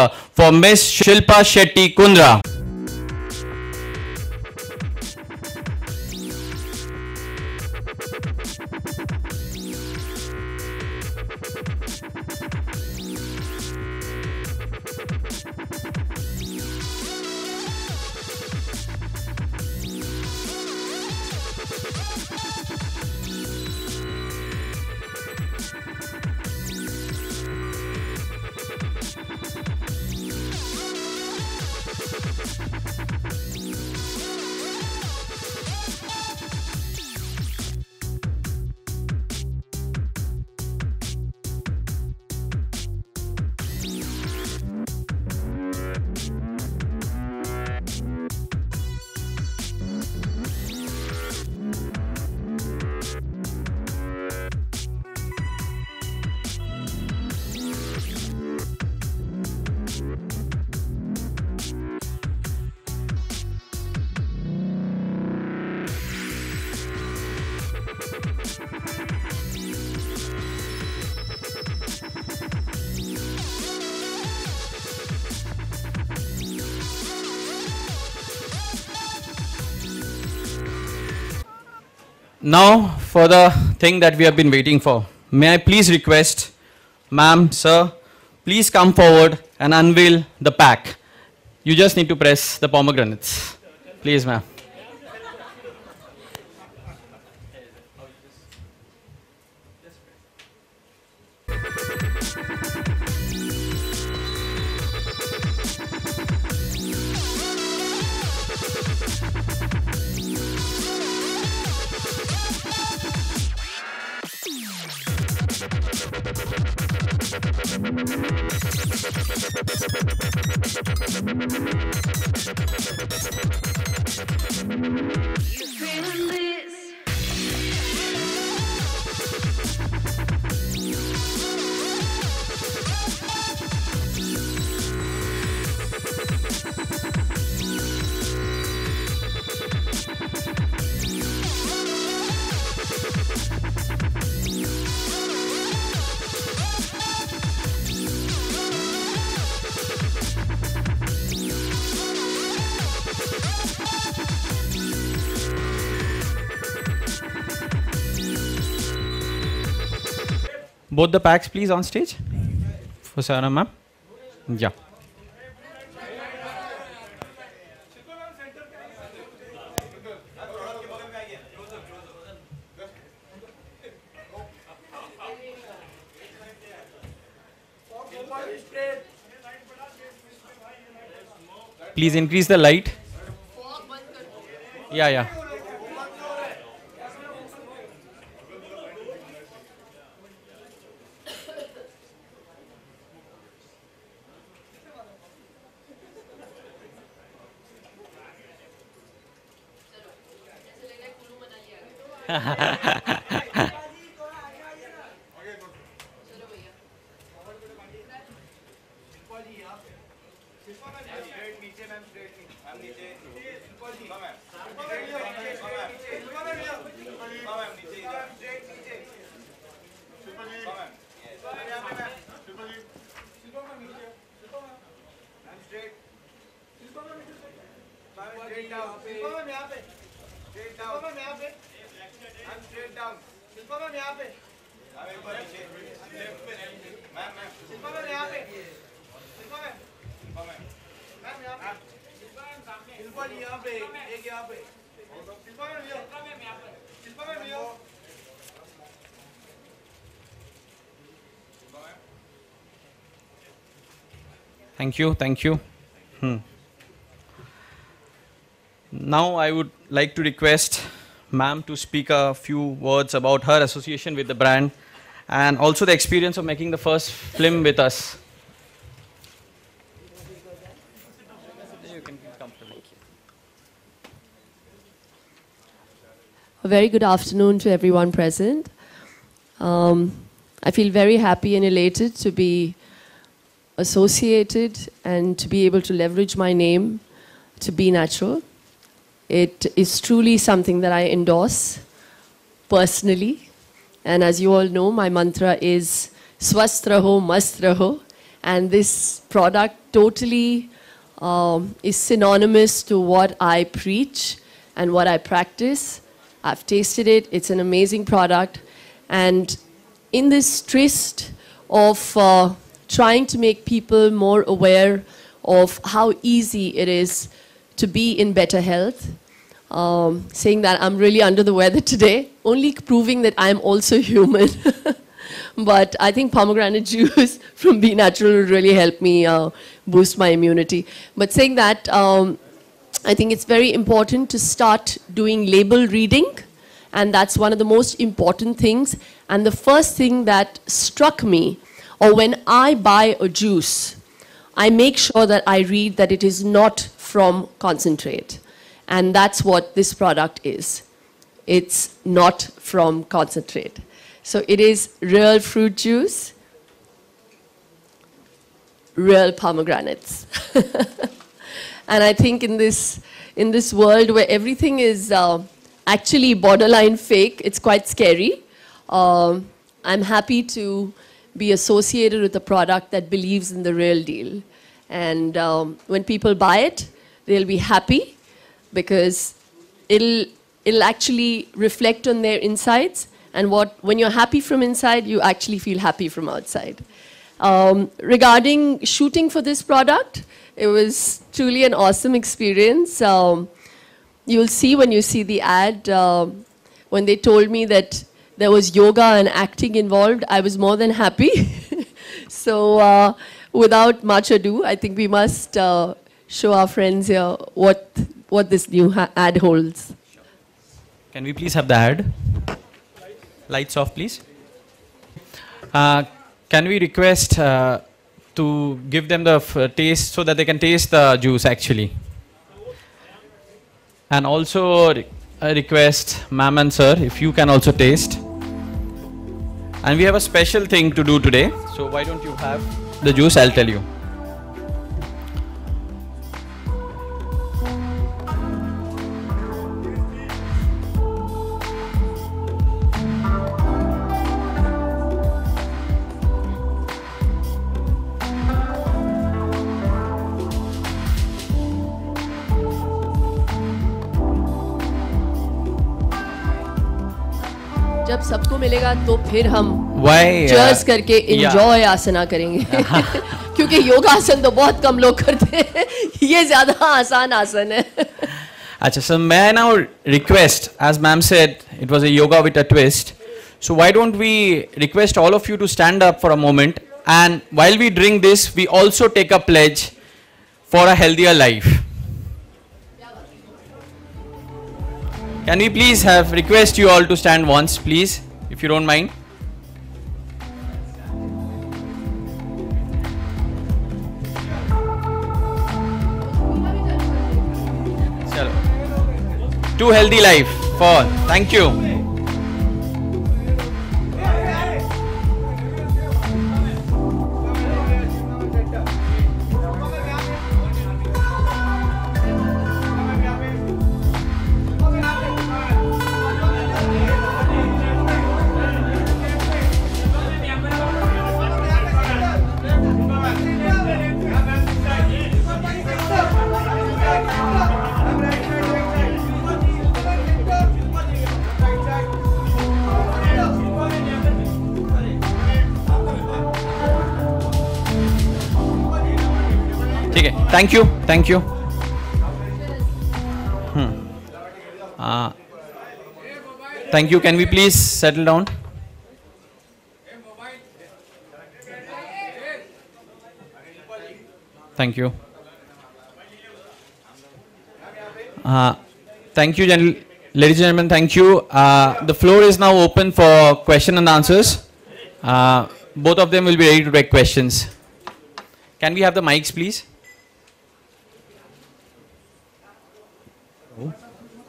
for Miss Shilpa Shetty Kundra. Now for the thing that we have been waiting for. May I please request, ma'am, sir, please come forward and unveil the pack. You just need to press the pomegranates. Please, ma'am. Both the packs, please, on stage. For Sarah, ma'am. Yeah. Please increase the light. Yeah, yeah. Thank you, thank you. Now I would like to request ma'am to speak a few words about her association with the brand and also the experience of making the first film with us. You can come to me. A very good afternoon to everyone present. I feel very happy and elated to be associated and to be able to leverage my name to Be Natural. It is truly something that I endorse personally. And as you all know, my mantra is Swasth Raho, Mast Raho. And this product totally is synonymous to what I preach and what I practice. I've tasted it. It's an amazing product. And in this twist of trying to make people more aware of how easy it is to be in better health, saying that I'm really under the weather today, only proving that I'm also human. But I think pomegranate juice from Be Natural will really help me boost my immunity. But saying that, I think it's very important to start doing label reading, and that's one of the most important things. And the first thing that struck me, or when I buy a juice, I make sure that I read that it is not from concentrate. And that's what this product is. It's not from concentrate. So it is real fruit juice, real pomegranates. And I think in this world where everything is actually borderline fake, it's quite scary. I'm happy to be associated with a product that believes in the real deal. And when people buy it, they'll be happy because it'll actually reflect on their insides. And when you're happy from inside, you actually feel happy from outside. Regarding shooting for this product, it was truly an awesome experience. You'll see when you see the ad, when they told me that there was yoga and acting involved, I was more than happy. So without much ado, I think we must show our friends here what this new ad holds. Can we please have the ad? Lights off, please. Can we request to give them the taste so that they can taste the juice actually? And also request ma'am and sir if you can also taste. And we have a special thing to do today. So why don't you have the juice? I'll tell you. जब सबको मिलेगा तो फिर हम Why? Church करके enjoy आसना करेंगे. क्योंकि योगा आसन तो बहुत कम लोग करते हैं. ये ज़्यादा आसान आसन है. Achha, so may I now request, as ma'am said, it was a yoga with a twist. So why don't we request all of you to stand up for a moment, and while we drink this, we also take a pledge for a healthier life. Can we please request you all to stand once, please, if you don't mind? Chalo. To healthy life for. Thank you. Thank you. Thank you. Thank you. Can we please settle down? Thank you. Thank you, ladies and gentlemen. Thank you. The floor is now open for question and answers. Both of them will be ready to take questions. Can we have the mics, please?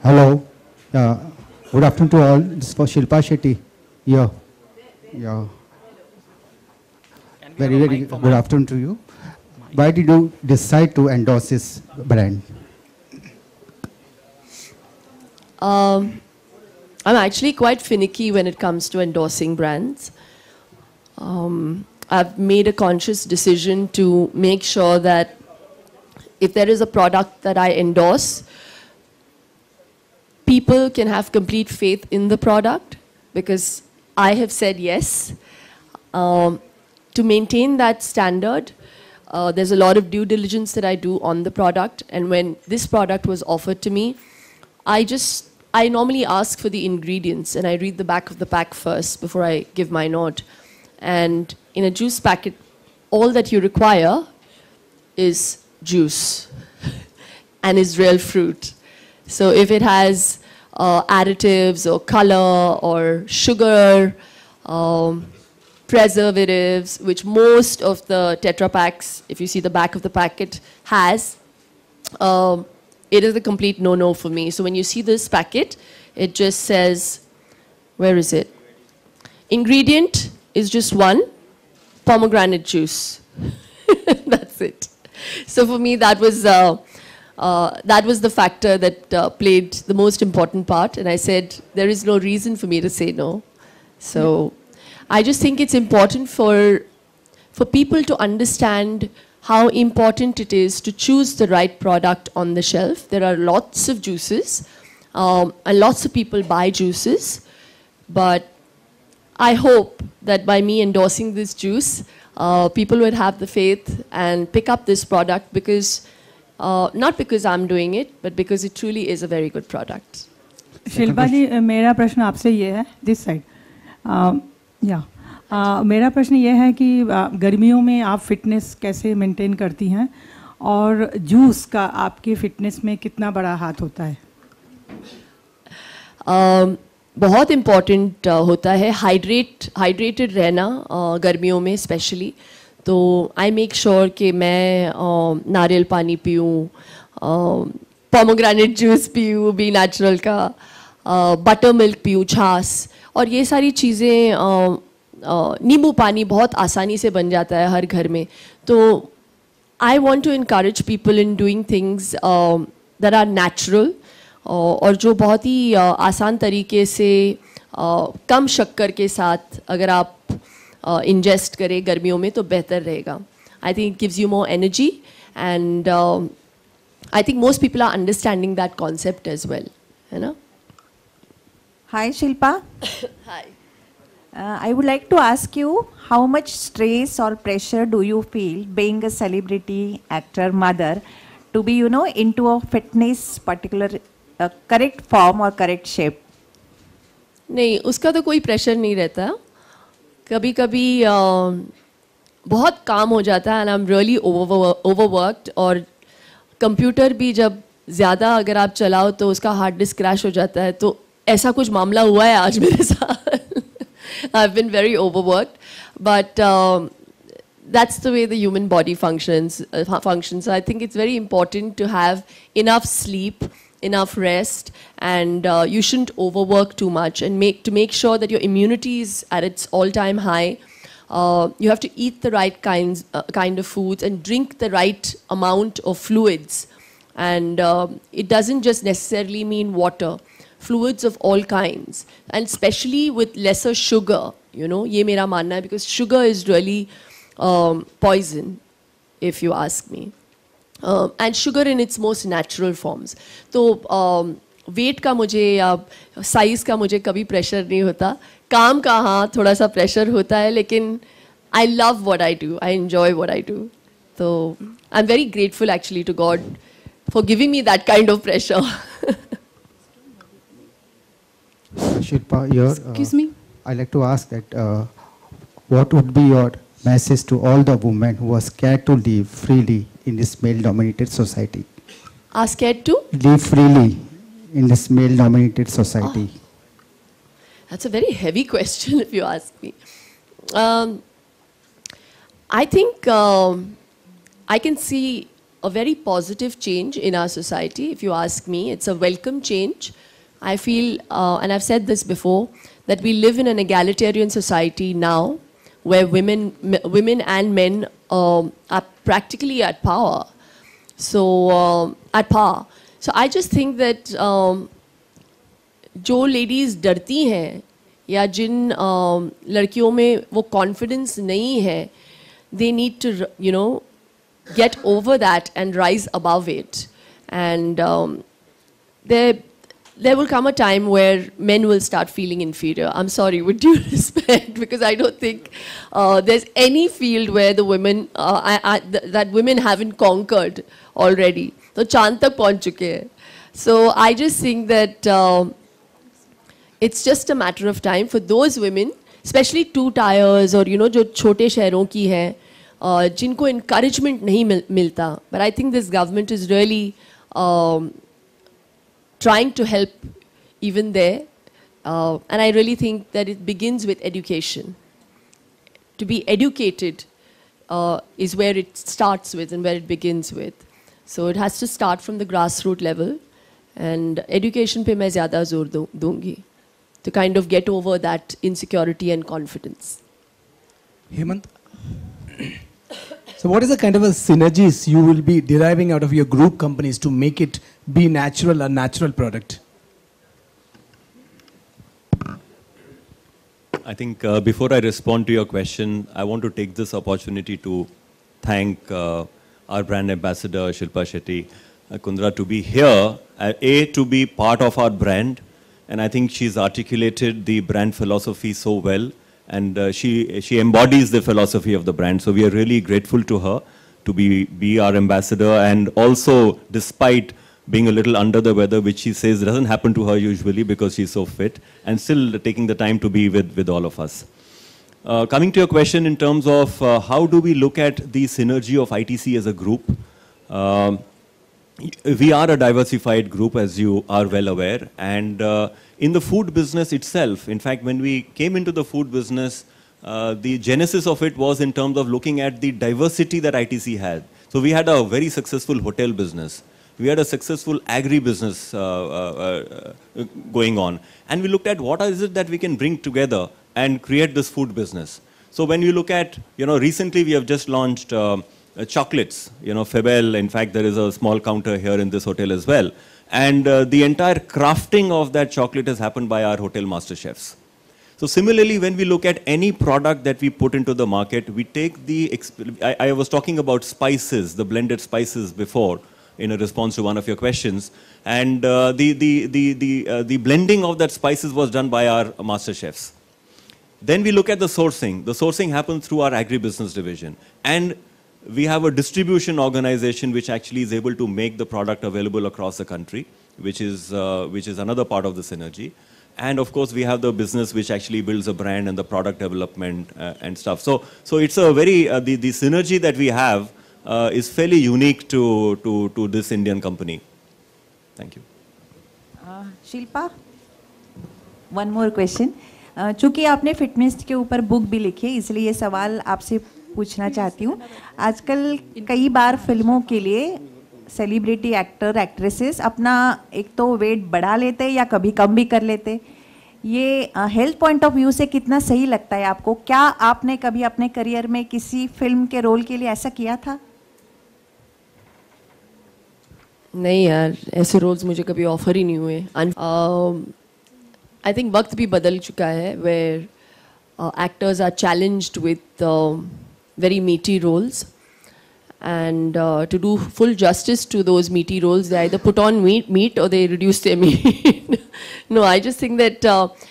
Hello. Good afternoon to all. This is for Shilpa Shetty. Yeah. Very good afternoon to you. Why did you decide to endorse this brand? I'm actually quite finicky when it comes to endorsing brands. I've made a conscious decision to make sure that if there is a product that I endorse, people can have complete faith in the product because I have said yes. To maintain that standard, there's a lot of due diligence that I do on the product. And when this product was offered to me, I normally ask for the ingredients and I read the back of the pack first before I give my nod. And in a juice packet, all that you require is juice and is real fruit. So if it has additives or color or sugar, preservatives, which most of the Tetra Paks, if you see the back of the packet, has, it is a complete no-no for me. So when you see this packet, it just says, where is it? Ingredient is just one, pomegranate juice. That's it. So for me, that was the factor that played the most important part. And I said, there is no reason for me to say no. So I just think it's important for people to understand how important it is to choose the right product on the shelf. There are lots of juices, and lots of people buy juices. But I hope that by me endorsing this juice, people would have the faith and pick up this product because, not because I'm doing it, but because it truly is a very good product. Shilpa जी, मेरा प्रश्न आपसे ये है, this side. मेरा प्रश्न ये है कि गर्मियों में आप फिटनेस कैसे मेंटेन करती हैं और जूस का आपके फिटनेस में कितना बड़ा हाथ होता है? बहुत इम्पॉर्टेंट होता है हाइड्रेटेड रहना गर्मियों में स्पेशली. तो आई मेक श्योर कि मैं नारियल पानी पीऊँ, पोमोग्रेनेट जूस पीऊँ बी नेचुरल का, बटर मिल्क पीऊँ, छाछ, और ये सारी चीज़ें, नींबू पानी बहुत आसानी से बन जाता है हर घर में. तो I want to encourage people in doing things that are natural और जो बहुत ही आसान तरीके से कम शक्कर के साथ अगर आप इंजेस्ट करें गर्मियों में तो बेहतर रहेगा. I think it gives you more energy and I think most people are understanding that concept as well, है ना? Hi Shilpa. Hi. I would like to ask you, how much stress or pressure do you feel being a celebrity, actor, mother, to be, into a fitness particular correct form or correct shape? नहीं, उसका तो कोई pressure नहीं रहता. कभी कभी बहुत काम हो जाता है and I am really overworked, और कंप्यूटर भी जब ज़्यादा अगर आप चलाओ तो उसका हार्ड डिस्क क्रैश हो जाता है. तो ऐसा कुछ मामला हुआ है आज मेरे साथ. I've been very overworked, but that's the way the human body functions. I think it's very important to have enough sleep, enough rest, and you shouldn't overwork too much. And to make sure that your immunity is at its all-time high, you have to eat the right kind of foods and drink the right amount of fluids. And it doesn't just necessarily mean water. Fluids of all kinds, and especially with lesser sugar, ये मेरा मानना है, because sugar is really poison, if you ask me, and sugar in its most natural forms. तो weight का मुझे या size का मुझे कभी pressure नहीं होता. काम का हाँ थोड़ा सा pressure होता है, लेकिन I love what I do, I enjoy what I do. So I'm very grateful actually to God for giving me that kind of pressure. Shilpa, Excuse me? I'd like to ask that what would be your message to all the women who are scared to live freely in this male-dominated society? Are scared to? Live freely in this male-dominated society. That's a very heavy question if you ask me. I think I can see a very positive change in our society. If you ask me, it's a welcome change. I feel, and I've said this before, that we live in an egalitarian society now, where women and men are practically at power. So at par. So I just think that जो ladies डरती हैं या जिन लड़कियों में वो confidence नहीं है they need to, get over that and rise above it. And there will come a time where men will start feeling inferior. I'm sorry, with due respect, because I don't think there's any field where the women, that women haven't conquered already. So chand tak pahunch chuke hai. So I just think that it's just a matter of time for those women, especially two tiers or जो छोटे शहरों की हैं, जिनको encouragement नहीं मिलता. But I think this government is really trying to help even there. And I really think that it begins with education. To be educated is where it starts with and where it begins with. So it has to start from the grassroots level. And education पे मैं ज़्यादा जोर दूँगी to kind of get over that insecurity and confidence. Hemant, so what is the kind of a synergies you will be deriving out of your group companies to make it be natural, a natural product? I think before I respond to your question, I want to take this opportunity to thank our brand ambassador, Shilpa Shetty Kundra, to be here, to be part of our brand. And I think she's articulated the brand philosophy so well. And she embodies the philosophy of the brand. So we are really grateful to her to be our ambassador. And also, despite being a little under the weather, which she says doesn't happen to her usually because she's so fit, and still taking the time to be with all of us. Coming to your question in terms of how do we look at the synergy of ITC as a group, we are a diversified group, as you are well aware. And in the food business itself, in fact, when we came into the food business, the genesis of it was in terms of looking at the diversity that ITC had. So we had a very successful hotel business. We had a successful agri-business going on. And we looked at what is it that we can bring together and create this food business. So when you look at, recently we have just launched chocolates, Febel. In fact, there is a small counter here in this hotel as well. And the entire crafting of that chocolate has happened by our hotel master chefs. So similarly, when we look at any product that we put into the market, we take the, I was talking about spices, the blended spices before, in a response to one of your questions. And the blending of that spices was done by our master chefs. Then we look at the sourcing. The sourcing happens through our agribusiness division. And we have a distribution organization which actually is able to make the product available across the country, which is another part of the synergy. And of course, we have the business which actually builds a brand and the product development and stuff. So it's a very, the synergy that we have is fairly unique to this Indian company. Thank you. Shilpa, one more question. चूँकि आपने fitness के ऊपर book भी लिखी है, इसलिए ये सवाल आपसे पूछना चाहती हूँ. आजकल कई बार फिल्मों के लिए सेलिब्रिटी एक्टर एक्ट्रेसेस अपना एक तो वेट बढ़ा लेते या कभी कम भी कर लेते. ये हेल्थ पॉइंट ऑफ व्यू से कितना सही लगता है आपको? क्या आपने कभी अपने करियर में किसी फिल्म के रोल के लिए ऐसा किया था? नहीं यार, ऐसे रोल्स मुझे कभी ऑफर ही नहीं हुए. आई थिंक वक्त भी बदल चुका है where actors are challenged with very meaty roles, and to do full justice to those meaty roles, they either put on meat or they reduce their meat. No, I just think that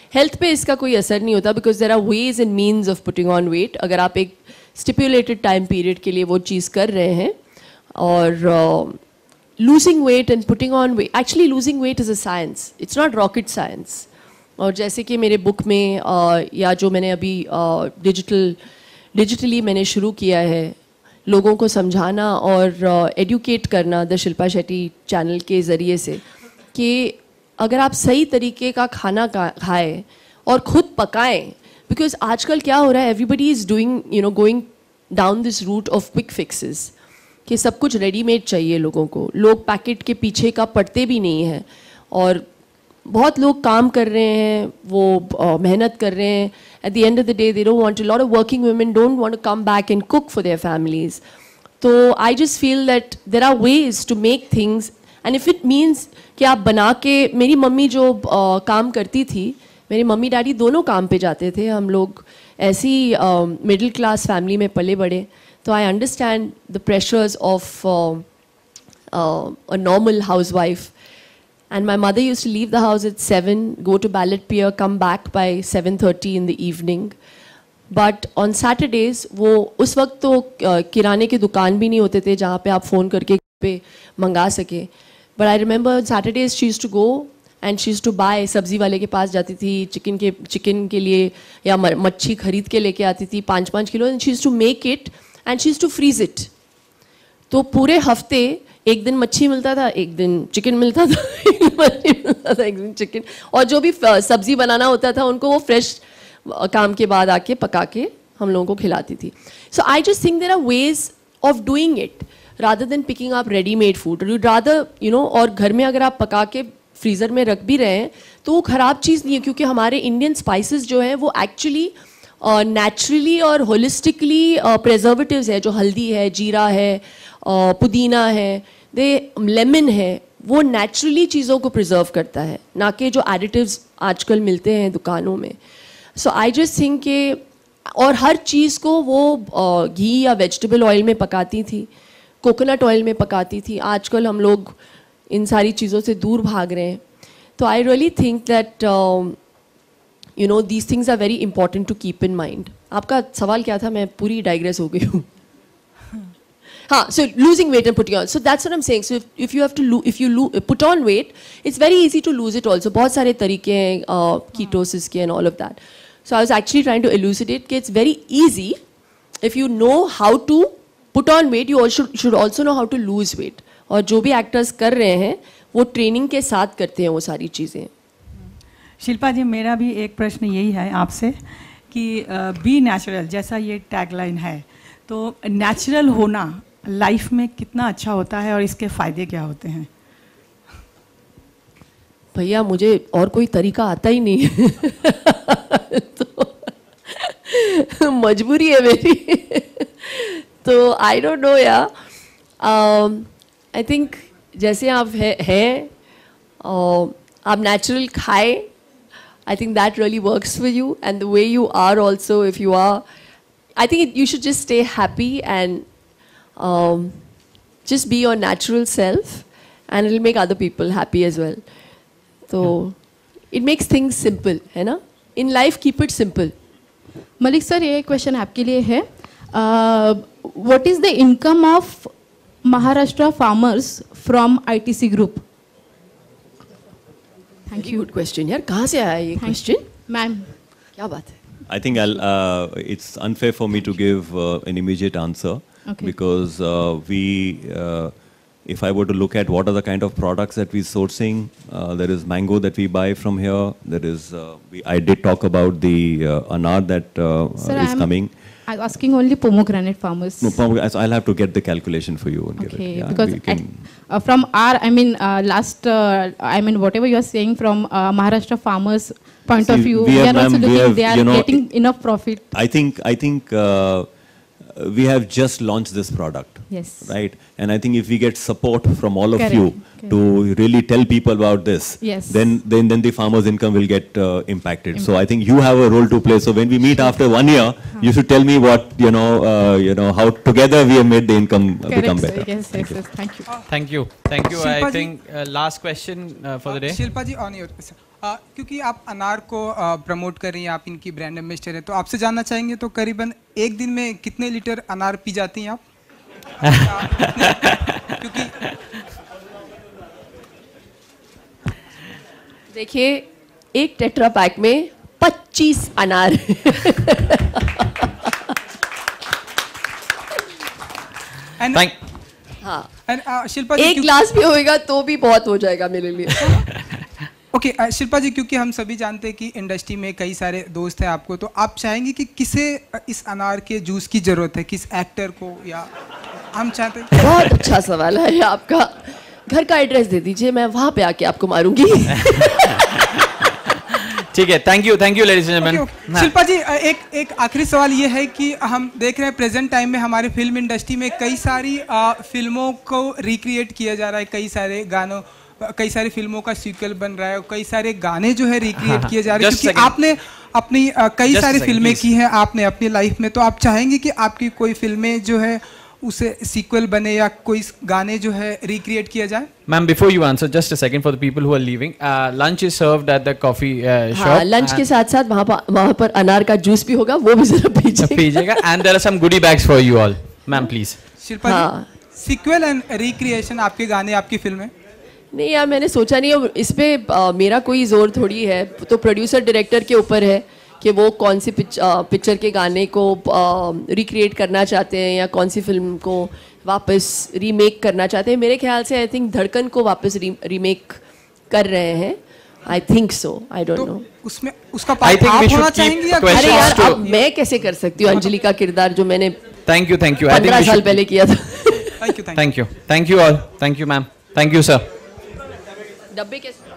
health पे इसका कोई असर नहीं होता, because there are ways and means of putting on weight. अगर आप एक stipulated time period के लिए वो चीज़ कर रहे हैं, और losing weight and putting on weight, actually losing weight is a science. It's not rocket science. और जैसे कि मेरे बुक में या जो मैंने अभी डिजिटली मैंने शुरू किया है, लोगों को समझाना और एडुकेट करना द शिल्पा शेट्टी चैनल के ज़रिए से, कि अगर आप सही तरीके का खाना खाएं और ख़ुद पकाएं, बिकॉज आजकल क्या हो रहा है, everybody is doing going down this route of quick fixes, कि सब कुछ रेडीमेड चाहिए लोगों को. लोग पैकेट के पीछे का पड़ते भी नहीं हैं, और बहुत लोग काम कर रहे हैं, वो मेहनत कर रहे हैं. At the end of the day, they don't want to, a lot of working women don't want to come back and cook for their families. So I just feel that there are ways to make things, and if it means कि आप बना के, मेरी mummy जो काम करती थी, मेरी मम्मी डैडी दोनों काम पे जाते थे, हम लोग ऐसी मिडिल क्लास फैमिली में पले बड़े, So I understand the pressures of a normal housewife. And my mother used to leave the house at 7, go to Ballot Pier, come back by 7:30 in the evening. But on Saturdays, वो उस वक्त तो किराने की दुकान भी नहीं होते थे जहाँ पे आप फ़ोन करके पे मंगा सके. But I remember on Saturdays she used to go and she used to buy. सब्जी वाले के पास जाती थी चिकन के लिए या मच्छी खरीद के लेके आती थी 5-5 kilo. And she used to make it and she used to freeze it. तो पूरे हफ्ते एक दिन मच्छी मिलता था, एक दिन चिकन मिलता था, एक दिन चिकन, और जो भी सब्जी बनाना होता था उनको वो फ्रेश काम के बाद आके पका के हम लोगों को खिलाती थी. So I just think there are ways of doing it rather than picking up readymade food. You'd rather और घर में अगर आप पका के फ्रीज़र में रख भी रहे हैं तो वो ख़राब चीज़ नहीं है, क्योंकि हमारे इंडियन स्पाइसेस जो हैं वो एक्चुअली नेचुरली और होलिस्टिकली प्रिजर्वेटिव्स है. जो हल्दी है, जीरा है, पुदीना है, लेमन है, वो नेचुरली चीज़ों को प्रिजर्व करता है, ना कि जो एडिटिव्स आजकल मिलते हैं दुकानों में. सो आई जस्ट थिंक के, और हर चीज़ को वो घी या वेजिटेबल ऑयल में पकाती थी, कोकोनट ऑयल में पकाती थी. आजकल हम लोग इन सारी चीज़ों से दूर भाग रहे हैं. तो I really think that these things are very important to keep in mind. आपका सवाल क्या था? मैं पूरी डाइग्रेस हो गई हूँ. हाँ, so losing weight and putting on. So that's what I'm saying. So if you have to put on weight, it's very easy to lose it also. बहुत सारे तरीके हैं ketosis के and all of that. So I was actually trying to elucidate that it's very easy if you know how to put on weight. You also should also know how to lose weight. और जो भी actors कर रहे हैं वो training के साथ करते हैं वो सारी चीज़ें. शिल्पा जी, मेरा भी एक प्रश्न यही है आपसे कि बी नेचुरल जैसा ये टैगलाइन है, तो नेचुरल होना लाइफ में कितना अच्छा होता है और इसके फ़ायदे क्या होते हैं? भैया मुझे और कोई तरीका आता ही नहीं है तो मजबूरी है मेरी. तो आई डोंट नो या आई थिंक जैसे आप हैं आप नेचुरल खाए, I think that really works for you and the way you are also. If you are, I think you should just stay happy and just be your natural self and it'll make other people happy as well. So it makes things simple, है ना? In life, keep it simple. Malik sir, ये question आपके लिए है. What is the income of Maharashtra farmers from ITC group? Thank you. Good question यार. कहाँ से आया ये question? मैम, क्या बात है? I think it's unfair for me to give an immediate answer. Okay. Because if I were to look at what are the kind of products that we're sourcing, there is mango that we buy from here. There is, I did talk about the anar that is coming. I'm asking only pomegranate farmers. No, pomegranate. I'll have to get the calculation for you and give it. Yeah, because from our, whatever you are saying from Maharashtra farmers' point of view, we are also looking, they are getting enough profit. I think we have just launched this product. Yes. Right? And I think if we get support from all of Correct. you Correct. to really tell people about this, yes, then the farmer's income will get impacted. So I think you have a role to play. So when we meet after 1 year, you should tell me what, how together we have made the income become better. Yes, Thank you. Thank you. Thank you. I think last question for the day. Shilpa ji, on your क्योंकि आप अनार को promote कर रही हैं, आप इनकी brand ambassador हैं, तो आपसे जानना चाहेंगे तो करीबन एक दिन में कितने लीटर अनार पी जाती हैं आप? क्योंकि देखिए, एक टेट्रा पैक में 25 अनार हाँ, शिल्पा जी, एक ग्लास भी होएगा तो भी बहुत हो जाएगा मेरे लिए. ओके, शिल्पा जी, क्योंकि हम सभी जानते हैं कि इंडस्ट्री में कई सारे दोस्त हैं आपको, तो आप चाहेंगे कि किसे इस अनार के जूस की ज़रूरत है, किस एक्टर को, या हम चाहते हैं? बहुत अच्छा सवाल है आपका. घर का एड्रेस दे दीजिए, मैं वहाँ पे आके आपको मारूंगी. ठीक है, thank you ladies and gentleman. Shilpa ji, एक आखिरी सवाल ये है कि हम देख रहे हैं प्रेजेंट टाइम में हमारे फिल्म इंडस्ट्री में कई सारी फिल्मों को रिक्रिएट किया जा रहा है, कई सारे गानों कई सारी फिल्मों का सीक्वल बन रहा है, कई सारे गाने जो है रिक्रिएट किए जा रहे हैं, Just क्योंकि second. आपने अपनी कई Just सारी second, फिल्में please. की हैं आपने अपनी लाइफ में, तो आप चाहेंगे कि आपकी कोई फिल्में जो है उसे सीक्वल बने या कोई गाने जो है रिक्रिएट किया जाए? Ma'am, before you answer, just a second for the people who are leaving. Lunch is served at the coffee shop. हाँ, लंच के साथ साथ वहाँ पर अनार का जूस भी होगा, वो भी जरा पीजिए। पीजिएगा, and there are some goodie bags for you all. Ma'am, please. Shilpa हाँ। जी, सीक्वल एंड रिक्रिएशन आपके गाने आपकी फिल्में? नहीं यार, मैंने सोचा नहीं, और इस पे मेरा कोई जोर थोड़ी है, तो प्रोड्यूसर डायरेक्टर के ऊपर है कि वो कौन सी पिक्चर के गाने को रिक्रिएट करना चाहते हैं या कौन सी फिल्म को वापस रीमेक करना चाहते हैं। मेरे ख्याल से आई थिंक धड़कन को वापस रीमेक कर रहे हैं, I think so, I don't know. उसमें उसका I पार्ट think आप we should होना keep चाहेंगी या questions अरे यार, to- अब मैं कैसे कर सकती हूँ अंजलि का किरदार जो मैंने Thank you. I think 15 we साल should. पहले किया था। Thank you Thank you. Thank you all. Thank you, ma'am. Thank you, sir. डब्बे कैसे?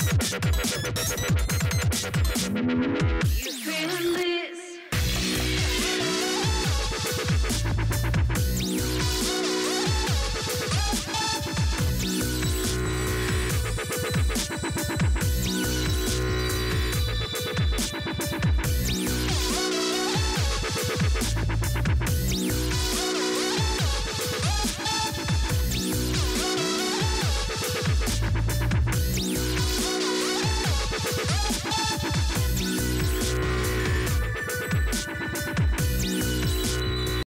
Thank you.